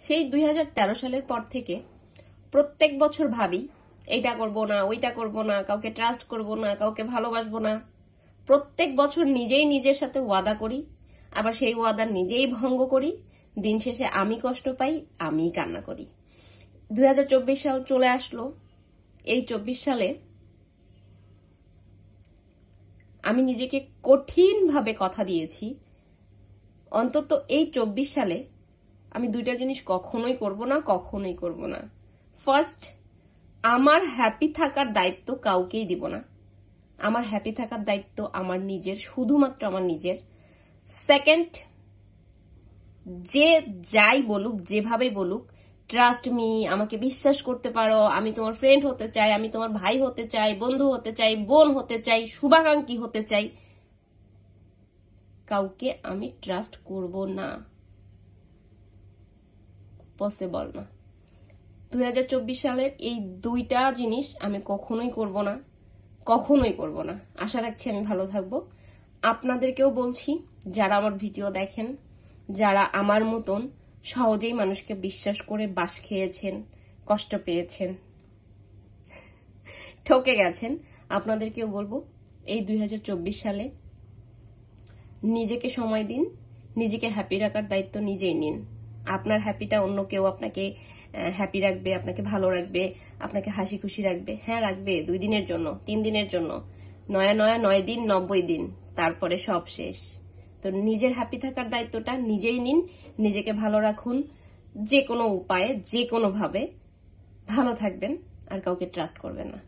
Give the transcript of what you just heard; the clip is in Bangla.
সেই 2013 সালের পর থেকে প্রত্যেক বছর ভাবি এইটা করব না, ওইটা করব না, কাউকে ট্রাস্ট করব না, কাউকে ভালোবাসবো না। প্রত্যেক বছর নিজেই নিজের সাথে ওয়াদা করি, আবার সেই ওয়াদা নিজেই ভঙ্গ করি। দিন শেষে আমি কষ্ট পাই, আমিই কান্না করি। 2024 সাল চলে আসলো। এই 24 সালে আমি নিজেকে কঠিনভাবে কথা দিয়েছি, অন্তত এই 24 সালে আমি দুইটা জিনিস কখনোই করব না, কখনোই করব না। ফার্স্ট, আমার হ্যাপি থাকার দায়িত্ব কাউকেই দিব না। আমার হ্যাপি থাকার দায়িত্ব আমার নিজের, শুধুমাত্র আমার নিজের। সেকেন্ড, যে যাই বলুক, যেভাবে বলুক, ট্রাস্ট মি, আমাকে বিশ্বাস করতে পারো, আমি তোমার ফ্রেন্ড হতে চাই, আমি তোমার ভাই হতে চাই, বন্ধু হতে চাই, বোন হতে চাই, শুভাকাঙ্ক্ষী হতে চাই, কাউকে আমি ট্রাস্ট করব না। পসিবল না। 2024 সালের এই দুইটা জিনিস আমি কখনোই করব না, কখনোই করব না। আশা রাখছি আমি ভালো থাকবো। আপনাদেরকেও বলছি, যারা আমার ভিডিও দেখেন, যারা আমার মতন সহজেই মানুষকে বিশ্বাস করে বাস খেয়েছেন, কষ্ট পেয়েছেন, ঠকে গেছেন, আপনাদেরকেও বলবো এই 2024 সালে নিজেকে সময় দিন, নিজেকে হ্যাপি রাখার দায়িত্ব নিজেই নিন। আপনার হ্যাপিটা অন্য কেউ আপনাকে হ্যাপি রাখবে, আপনাকে ভালো রাখবে, আপনাকে হাসি খুশি রাখবে। হ্যাঁ, রাখবে 2 দিনের জন্য, 3 দিনের জন্য, 9 দিন, 90 দিন, তারপরে সব শেষ। তো নিজের হ্যাপি থাকার দায়িত্বটা নিজেই নিন, নিজেকে ভালো রাখুন, যে কোনো উপায়ে, যে কোনো ভাবে ভালো থাকবেন, আর কাউকে ট্রাস্ট করবেন না।